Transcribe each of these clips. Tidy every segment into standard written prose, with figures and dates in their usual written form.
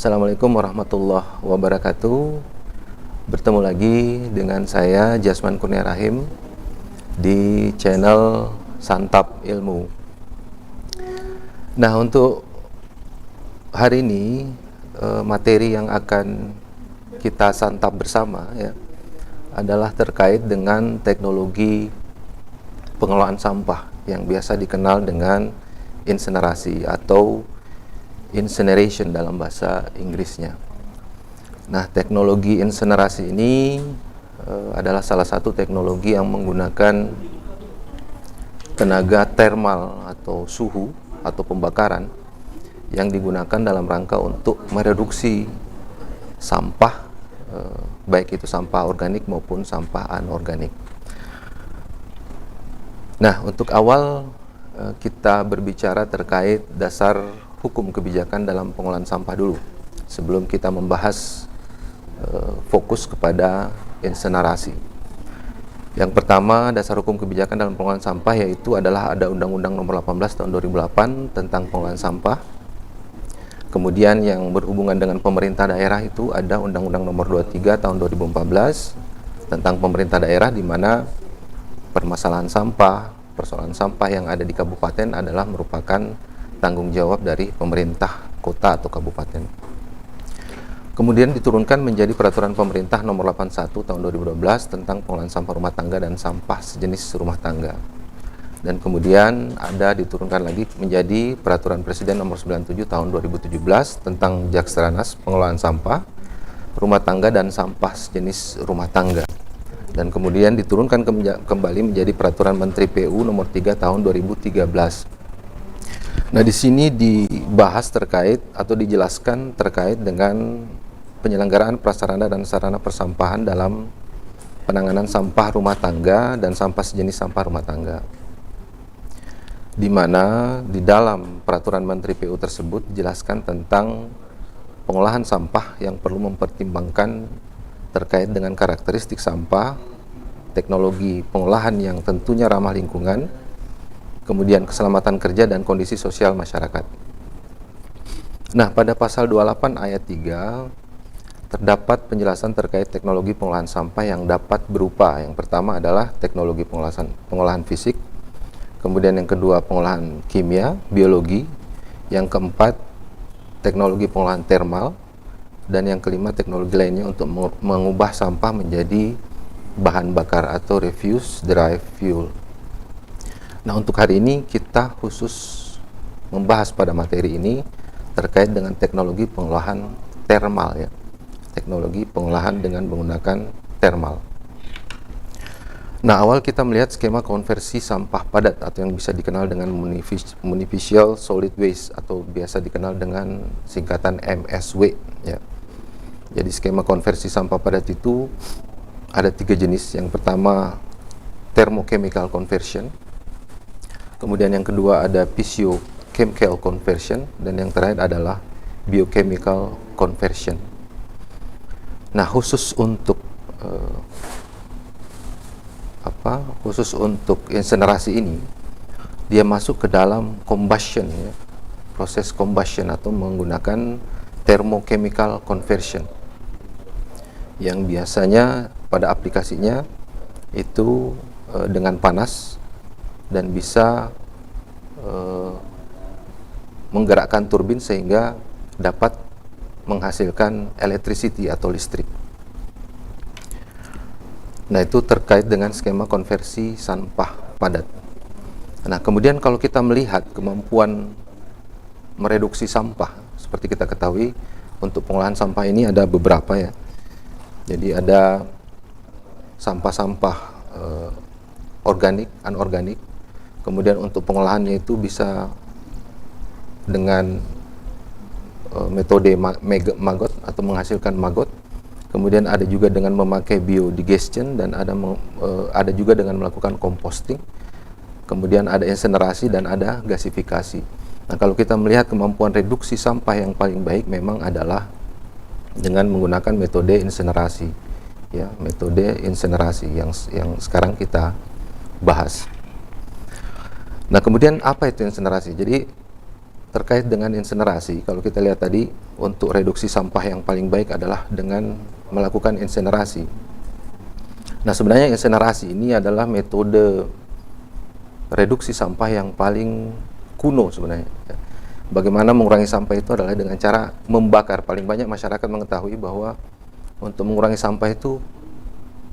Assalamualaikum warahmatullahi wabarakatuh. Bertemu lagi dengan saya Jasman Kurnia Rahim di channel Santap Ilmu. Nah, untuk hari ini materi yang akan kita santap bersama ya adalah terkait dengan teknologi pengelolaan sampah yang biasa dikenal dengan insinerasi atau incineration dalam bahasa Inggrisnya. Nah, teknologi insinerasi ini adalah salah satu teknologi yang menggunakan tenaga termal atau suhu atau pembakaran yang digunakan dalam rangka untuk mereduksi sampah, baik itu sampah organik maupun sampah anorganik. Nah, untuk awal kita berbicara terkait dasar hukum kebijakan dalam pengolahan sampah dulu, sebelum kita membahas fokus kepada insinerasi. Yang pertama, dasar hukum kebijakan dalam pengolahan sampah yaitu adalah ada Undang-Undang Nomor 18 Tahun 2008 tentang pengolahan sampah. Kemudian yang berhubungan dengan pemerintah daerah itu ada Undang-Undang Nomor 23 Tahun 2014 tentang pemerintah daerah, di mana permasalahan sampah, persoalan sampah yang ada di kabupaten adalah merupakan tanggung jawab dari pemerintah kota atau kabupaten. Kemudian diturunkan menjadi Peraturan Pemerintah Nomor 81 Tahun 2012 tentang pengolahan sampah rumah tangga dan sampah sejenis rumah tangga. Dan kemudian ada diturunkan lagi menjadi Peraturan Presiden Nomor 97 Tahun 2017 tentang Jakstranas pengelolaan sampah rumah tangga dan sampah sejenis rumah tangga. Dan kemudian diturunkan kembali menjadi Peraturan Menteri PU Nomor 3 Tahun 2013. Nah, di sini dibahas terkait atau dijelaskan terkait dengan penyelenggaraan prasarana dan sarana persampahan dalam penanganan sampah rumah tangga dan sampah sejenis sampah rumah tangga. Di mana di dalam peraturan Menteri PU tersebut dijelaskan tentang pengolahan sampah yang perlu mempertimbangkan terkait dengan karakteristik sampah, teknologi pengolahan yang tentunya ramah lingkungan, kemudian keselamatan kerja dan kondisi sosial masyarakat. Nah, pada pasal 28 ayat 3 terdapat penjelasan terkait teknologi pengolahan sampah yang dapat berupa, yang pertama adalah teknologi pengolahan fisik, kemudian yang kedua pengolahan kimia, biologi, yang keempat teknologi pengolahan termal, dan yang kelima teknologi lainnya untuk mengubah sampah menjadi bahan bakar atau refuse derived fuel. Nah, untuk hari ini kita khusus membahas pada materi ini terkait dengan teknologi pengolahan termal ya. Teknologi pengolahan dengan menggunakan termal. Nah, awal kita melihat skema konversi sampah padat atau yang bisa dikenal dengan municipal solid waste atau biasa dikenal dengan singkatan MSW ya. Jadi skema konversi sampah padat itu ada 3 jenis. Yang pertama thermochemical conversion, kemudian yang kedua ada physiochemical conversion, dan yang terakhir adalah biochemical conversion. Nah, khusus untuk insinerasi ini dia masuk ke dalam combustion ya, proses combustion atau menggunakan thermochemical conversion yang biasanya pada aplikasinya itu dengan panas dan bisa menggerakkan turbin sehingga dapat menghasilkan electricity atau listrik. Nah, itu terkait dengan skema konversi sampah padat. Nah, kemudian kalau kita melihat kemampuan mereduksi sampah, seperti kita ketahui untuk pengolahan sampah ini ada beberapa ya. Jadi ada sampah-sampah organik, anorganik. Kemudian untuk pengolahannya itu bisa dengan metode maggot atau menghasilkan maggot. Kemudian ada juga dengan memakai biodigestion, dan ada juga dengan melakukan composting. Kemudian ada insinerasi dan ada gasifikasi. Nah, kalau kita melihat kemampuan reduksi sampah yang paling baik memang adalah dengan menggunakan metode insinerasi. Ya, metode insinerasi yang sekarang kita bahas. Nah, kemudian apa itu insinerasi? Jadi terkait dengan insinerasi, kalau kita lihat tadi, untuk reduksi sampah yang paling baik adalah dengan melakukan insinerasi. Nah, sebenarnya insinerasi ini adalah metode reduksi sampah yang paling kuno sebenarnya. Bagaimana mengurangi sampah itu adalah dengan cara membakar. Paling banyak masyarakat mengetahui bahwa untuk mengurangi sampah itu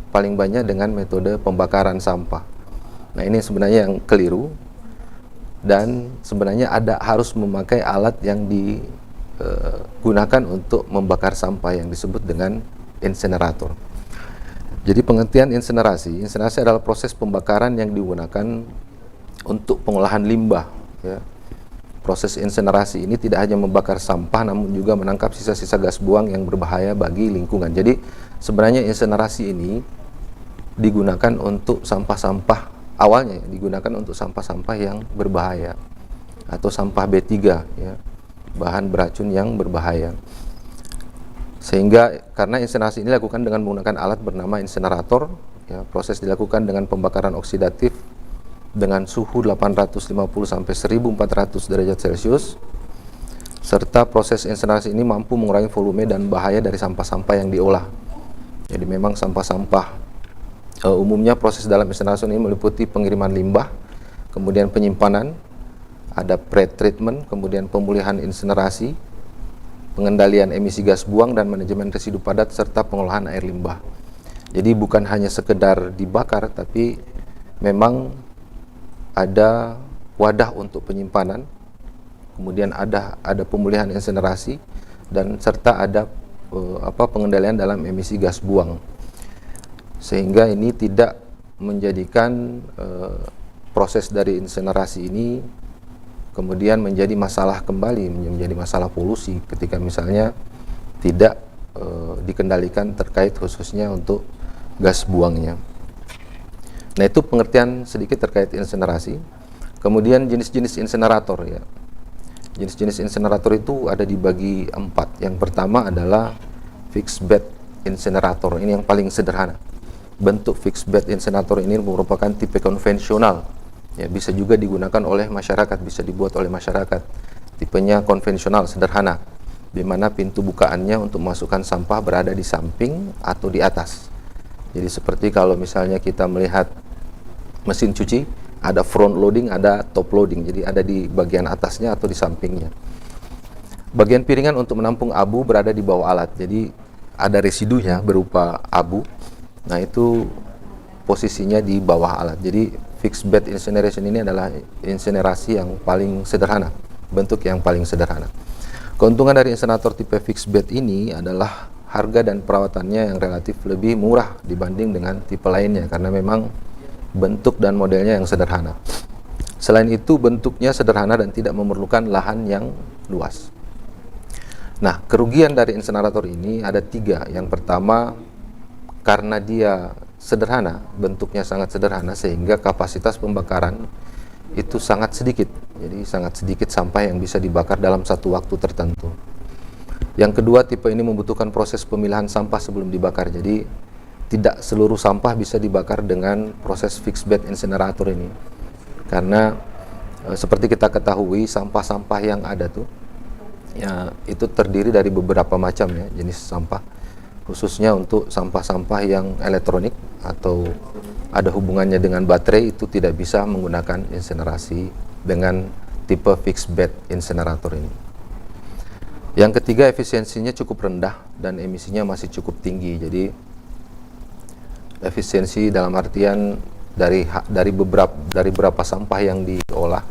paling banyak dengan metode pembakaran sampah. Nah, ini sebenarnya yang keliru, dan sebenarnya harus memakai alat yang digunakan untuk membakar sampah yang disebut dengan insinerator. Jadi pengertian insinerasi adalah proses pembakaran yang digunakan untuk pengolahan limbah, ya. Proses insinerasi ini tidak hanya membakar sampah, namun juga menangkap sisa-sisa gas buang yang berbahaya bagi lingkungan. Jadi sebenarnya insinerasi ini digunakan untuk sampah-sampah, awalnya digunakan untuk sampah-sampah yang berbahaya atau sampah B3, ya, bahan beracun yang berbahaya. Sehingga karena insinerasi ini dilakukan dengan menggunakan alat bernama insinerator, ya, proses dilakukan dengan pembakaran oksidatif dengan suhu 850 sampai 1400 derajat Celcius, serta proses insinerasi ini mampu mengurangi volume dan bahaya dari sampah-sampah yang diolah. Jadi memang sampah-sampah umumnya proses dalam insinerasi ini meliputi pengiriman limbah, kemudian penyimpanan, ada pre-treatment, kemudian pemulihan insinerasi, pengendalian emisi gas buang dan manajemen residu padat, serta pengolahan air limbah. Jadi bukan hanya sekedar dibakar, tapi memang ada wadah untuk penyimpanan, kemudian ada pemulihan insinerasi, dan serta ada pengendalian dalam emisi gas buang, sehingga ini tidak menjadikan proses dari insinerasi ini kemudian menjadi masalah kembali, menjadi masalah polusi ketika misalnya tidak dikendalikan terkait khususnya untuk gas buangnya. Nah, itu pengertian sedikit terkait insinerasi. Kemudian jenis-jenis insinerator, ya. Jenis-jenis insinerator itu ada dibagi 4. Yang pertama adalah fixed bed insinerator. Ini yang paling sederhana. Bentuk fixed bed insinerator ini merupakan tipe konvensional, ya, bisa juga digunakan oleh masyarakat, bisa dibuat oleh masyarakat. Tipenya konvensional, sederhana, di mana pintu bukaannya untuk memasukkan sampah berada di samping atau di atas. Jadi seperti kalau misalnya kita melihat mesin cuci, ada front loading, ada top loading. Jadi ada di bagian atasnya atau di sampingnya. Bagian piringan untuk menampung abu berada di bawah alat. Jadi ada residunya berupa abu. Nah, itu posisinya di bawah alat. Jadi fixed bed incineration ini adalah insinerasi yang paling sederhana, bentuk yang paling sederhana. Keuntungan dari insinerator tipe fixed bed ini adalah harga dan perawatannya yang relatif lebih murah dibanding dengan tipe lainnya, karena memang bentuk dan modelnya yang sederhana. Selain itu, bentuknya sederhana dan tidak memerlukan lahan yang luas. Nah, kerugian dari insinerator ini ada 3. Yang pertama, karena dia sederhana, bentuknya sangat sederhana, sehingga kapasitas pembakaran itu sangat sedikit. Jadi sangat sedikit sampah yang bisa dibakar dalam satu waktu tertentu. Yang kedua, tipe ini membutuhkan proses pemilahan sampah sebelum dibakar. Jadi tidak seluruh sampah bisa dibakar dengan proses fixed bed insinerator ini. Karena seperti kita ketahui, sampah-sampah yang ada tuh, ya, itu terdiri dari beberapa macam, ya, jenis sampah. Khususnya untuk sampah-sampah yang elektronik atau ada hubungannya dengan baterai, itu tidak bisa menggunakan insinerasi dengan tipe fixed bed insinerator ini. Yang ketiga, efisiensinya cukup rendah dan emisinya masih cukup tinggi. Jadi efisiensi dalam artian dari berapa sampah yang diolah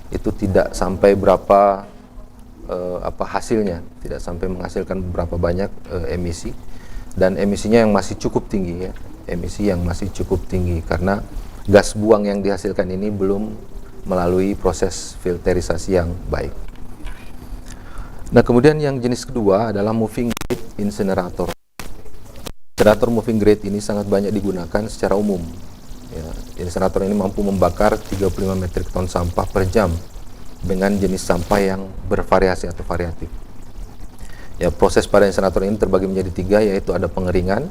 itu tidak sampai berapa hasilnya, tidak sampai menghasilkan berapa banyak emisi, dan emisinya yang masih cukup tinggi, ya. Emisi yang masih cukup tinggi karena gas buang yang dihasilkan ini belum melalui proses filterisasi yang baik. Nah, kemudian yang jenis kedua adalah moving grade incinerator. Incinerator moving grade ini sangat banyak digunakan secara umum. Ya, incinerator ini mampu membakar 35 metrik ton sampah per jam dengan jenis sampah yang bervariasi atau variatif. Ya, proses pada incinerator ini terbagi menjadi 3, yaitu ada pengeringan,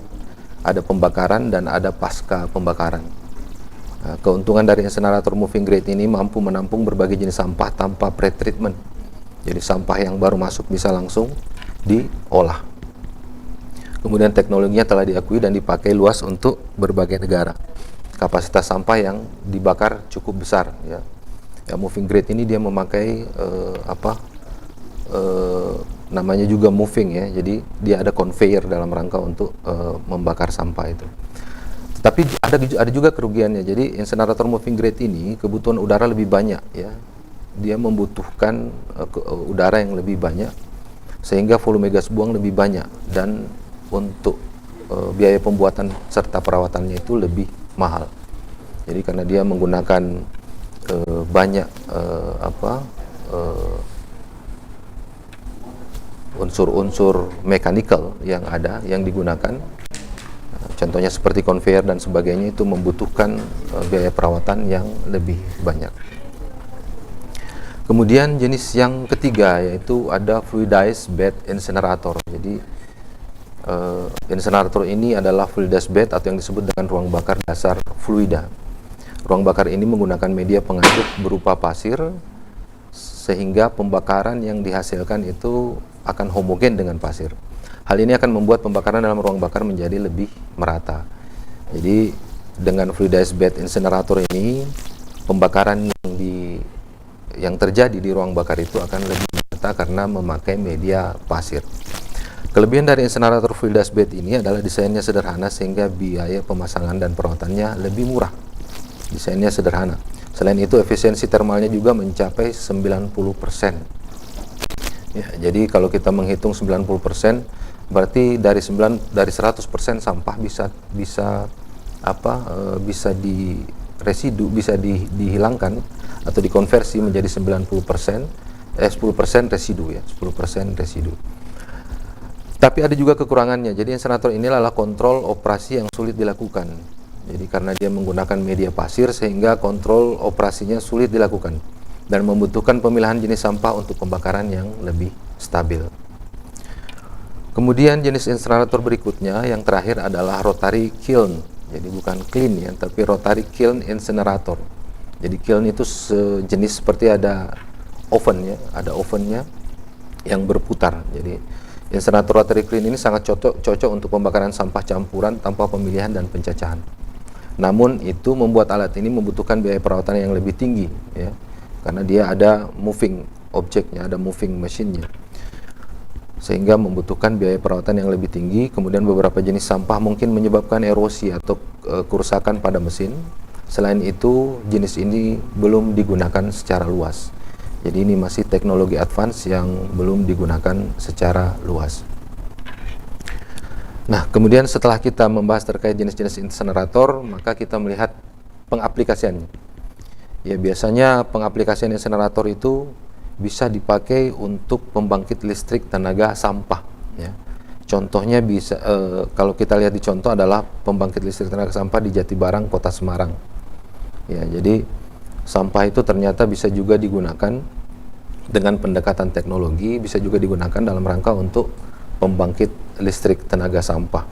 ada pembakaran, dan ada pasca pembakaran. Nah, keuntungan dari incinerator moving grade ini mampu menampung berbagai jenis sampah tanpa pre-treatment. Jadi sampah yang baru masuk bisa langsung diolah. Kemudian teknologinya telah diakui dan dipakai luas untuk berbagai negara. Kapasitas sampah yang dibakar cukup besar, ya. Ya, moving grade ini dia memakai namanya juga moving, ya. Jadi dia ada conveyor dalam rangka untuk membakar sampah itu. Tapi ada juga kerugiannya. Jadi insenerator moving grade ini kebutuhan udara lebih banyak, ya. Dia membutuhkan udara yang lebih banyak sehingga volume gas buang lebih banyak, dan untuk biaya pembuatan serta perawatannya itu lebih mahal. Jadi karena dia menggunakan banyak unsur-unsur mekanikal yang ada, yang digunakan, contohnya seperti conveyor dan sebagainya, itu membutuhkan biaya perawatan yang lebih banyak. Kemudian jenis yang ketiga yaitu ada fluidized bed incinerator. Jadi incinerator ini adalah fluidized bed atau yang disebut dengan ruang bakar dasar fluida. Ruang bakar ini menggunakan media pengaduk berupa pasir sehingga pembakaran yang dihasilkan itu akan homogen dengan pasir. Hal ini akan membuat pembakaran dalam ruang bakar menjadi lebih merata. Jadi dengan fluidized bed incinerator ini, pembakaran yang terjadi di ruang bakar itu akan lebih merata karena memakai media pasir. Kelebihan dari incinerator fluidized bed ini adalah desainnya sederhana sehingga biaya pemasangan dan perawatannya lebih murah. Desainnya sederhana. Selain itu efisiensi termalnya juga mencapai 90%. Ya, jadi kalau kita menghitung 90%, berarti dari 100% sampah bisa dihilangkan atau dikonversi menjadi 10% residu, ya, 10% residu. Tapi ada juga kekurangannya. Jadi incinerator ini adalah kontrol operasi yang sulit dilakukan. Jadi karena dia menggunakan media pasir sehingga kontrol operasinya sulit dilakukan dan membutuhkan pemilihan jenis sampah untuk pembakaran yang lebih stabil. Kemudian jenis incinerator berikutnya yang terakhir adalah rotary kiln. Jadi bukan clean, ya, tapi rotary kiln incinerator. Jadi kiln itu sejenis seperti ada oven, ya, ada ovennya yang berputar. Jadi incinerator rotary kiln ini sangat cocok untuk pembakaran sampah campuran tanpa pemilihan dan pencacahan. Namun itu membuat alat ini membutuhkan biaya perawatan yang lebih tinggi, ya, karena dia ada moving objeknya, ada moving mesinnya, sehingga membutuhkan biaya perawatan yang lebih tinggi. Kemudian beberapa jenis sampah mungkin menyebabkan erosi atau kerusakan pada mesin. Selain itu, jenis ini belum digunakan secara luas. Jadi ini masih teknologi advance yang belum digunakan secara luas. Nah, kemudian setelah kita membahas terkait jenis-jenis incinerator, maka kita melihat pengaplikasiannya. Ya, biasanya pengaplikasian incinerator itu bisa dipakai untuk pembangkit listrik tenaga sampah, ya. Contohnya bisa kalau kita lihat di contoh adalah pembangkit listrik tenaga sampah di Jatibarang, Kota Semarang. Ya, jadi sampah itu ternyata bisa juga digunakan dengan pendekatan teknologi, bisa juga digunakan dalam rangka untuk pembangkit listrik tenaga sampah.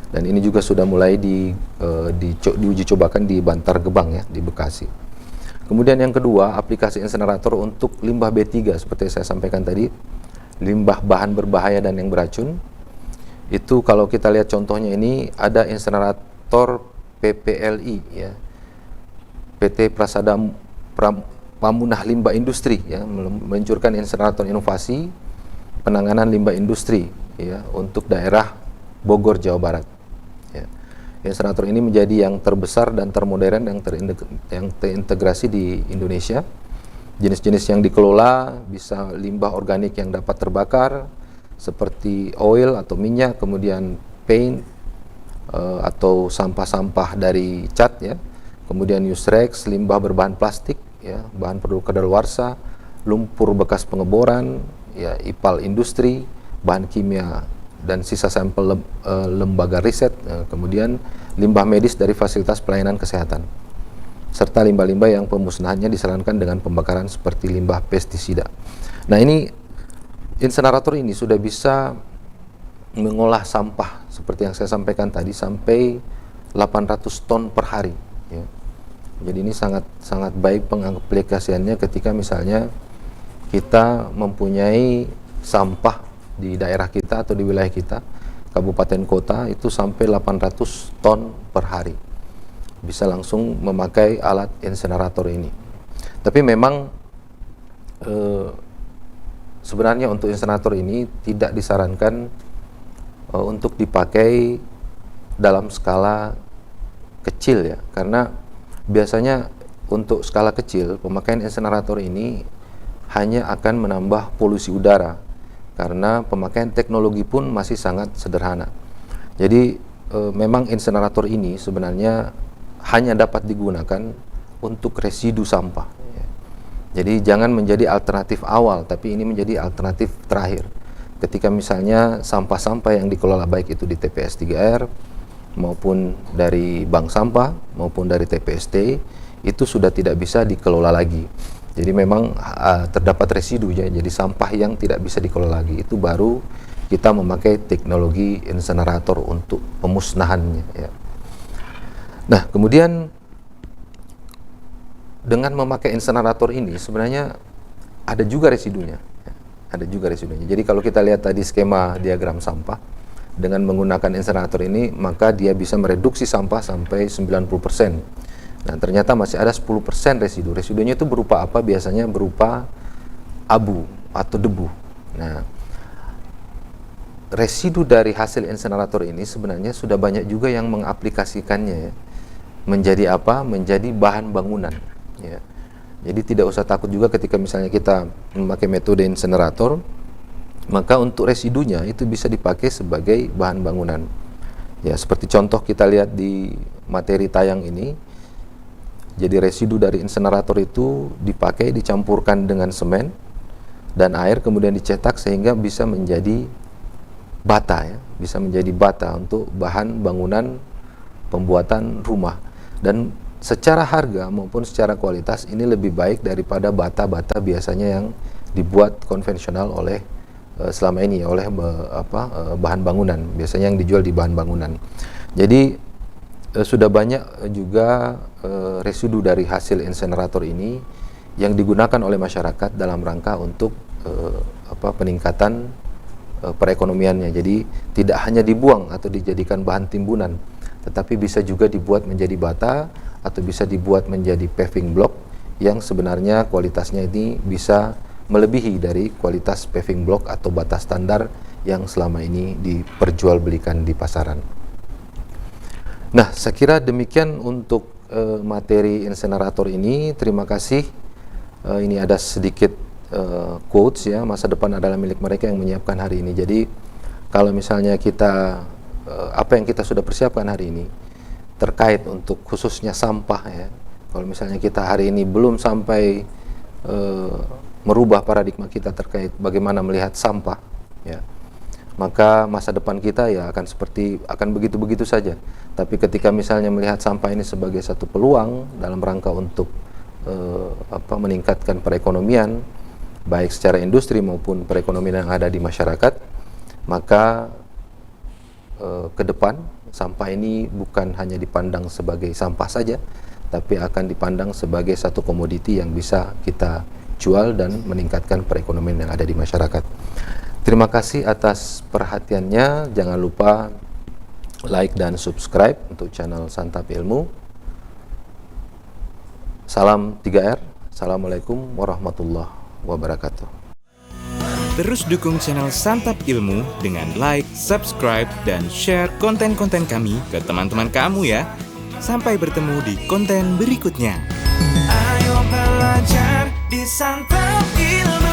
Dan ini juga sudah mulai diuji cobakan di Bantar Gebang, ya, di Bekasi. Kemudian yang kedua, aplikasi incinerator untuk limbah B3 seperti saya sampaikan tadi, limbah bahan berbahaya dan yang beracun. Itu kalau kita lihat contohnya ini ada incinerator PPLI, ya, PT Prasada Pamunah Limbah Industri, ya, meluncurkan incinerator inovasi penanganan limbah industri, ya, untuk daerah Bogor, Jawa Barat. Ya. Incinerator ini menjadi yang terbesar dan termodern yang terintegrasi di Indonesia. Jenis-jenis yang dikelola bisa limbah organik yang dapat terbakar seperti oil atau minyak, kemudian paint atau sampah-sampah dari cat, ya. Kemudian Usrex, limbah berbahan plastik, ya, bahan produk kadaluarsa, lumpur bekas pengeboran, ya, ipal industri, bahan kimia dan sisa sampel lembaga riset, kemudian limbah medis dari fasilitas pelayanan kesehatan, serta limbah-limbah yang pemusnahannya disarankan dengan pembakaran seperti limbah pestisida. Nah, ini incinerator ini sudah bisa mengolah sampah seperti yang saya sampaikan tadi sampai 800 ton per hari, ya. Jadi ini sangat baik pengaplikasiannya ketika misalnya kita mempunyai sampah di daerah kita atau di wilayah kita, kabupaten kota, itu sampai 800 ton per hari. Bisa langsung memakai alat insenerator ini. Tapi memang sebenarnya untuk insenerator ini tidak disarankan untuk dipakai dalam skala kecil ya, karena biasanya untuk skala kecil pemakaian insenerator ini hanya akan menambah polusi udara, karena pemakaian teknologi pun masih sangat sederhana. Jadi memang insenerator ini sebenarnya hanya dapat digunakan untuk residu sampah ya. Jadi jangan menjadi alternatif awal, tapi ini menjadi alternatif terakhir. Ketika misalnya sampah-sampah yang dikelola baik itu di TPS 3R maupun dari bank sampah maupun dari TPST itu sudah tidak bisa dikelola lagi. Jadi memang terdapat residu ya, jadi sampah yang tidak bisa dikelola lagi, itu baru kita memakai teknologi insenerator untuk pemusnahannya ya. Nah, kemudian dengan memakai insenerator ini sebenarnya ada juga residunya ya. Ada juga residunya. Jadi kalau kita lihat tadi skema diagram sampah, dengan menggunakan insenerator ini maka dia bisa mereduksi sampah sampai 90%. Nah, ternyata masih ada 10% residu. Residunya itu berupa apa? Biasanya berupa abu atau debu. Nah, residu dari hasil insenerator ini sebenarnya sudah banyak juga yang mengaplikasikannya ya, menjadi apa? Menjadi bahan bangunan ya. Jadi tidak usah takut juga ketika misalnya kita memakai metode insenerator, maka untuk residunya itu bisa dipakai sebagai bahan bangunan. Ya, seperti contoh kita lihat di materi tayang ini. Jadi residu dari insenerator itu dipakai, dicampurkan dengan semen dan air, kemudian dicetak sehingga bisa menjadi bata ya, bisa menjadi bata untuk bahan bangunan pembuatan rumah. Dan secara harga maupun secara kualitas ini lebih baik daripada bata-bata biasanya yang dibuat konvensional oleh selama ini oleh bahan bangunan, biasanya yang dijual di bahan bangunan. Jadi sudah banyak juga residu dari hasil insenerator ini yang digunakan oleh masyarakat dalam rangka untuk peningkatan perekonomiannya. Jadi tidak hanya dibuang atau dijadikan bahan timbunan, tetapi bisa juga dibuat menjadi bata atau bisa dibuat menjadi paving block yang sebenarnya kualitasnya ini bisa melebihi dari kualitas paving block atau bata standar yang selama ini diperjualbelikan di pasaran. Nah, saya kira demikian untuk materi insenerator ini. Terima kasih. Ini ada sedikit quotes ya, masa depan adalah milik mereka yang menyiapkan hari ini. Jadi kalau misalnya kita apa yang kita sudah persiapkan hari ini terkait untuk khususnya sampah ya, kalau misalnya kita hari ini belum sampai merubah paradigma kita terkait bagaimana melihat sampah ya, maka masa depan kita ya akan begitu-begitu saja. Tapi ketika misalnya melihat sampah ini sebagai satu peluang dalam rangka untuk meningkatkan perekonomian baik secara industri maupun perekonomian yang ada di masyarakat, maka ke depan sampah ini bukan hanya dipandang sebagai sampah saja, tapi akan dipandang sebagai satu komoditi yang bisa kita jual dan meningkatkan perekonomian yang ada di masyarakat. Terima kasih atas perhatiannya. Jangan lupa like dan subscribe untuk channel Santap Ilmu. Salam 3R. Assalamualaikum warahmatullahi wabarakatuh. Terus dukung channel Santap Ilmu dengan like, subscribe, dan share konten-konten kami ke teman-teman kamu ya. Sampai bertemu di konten berikutnya. Ayo belajar di Santap Ilmu.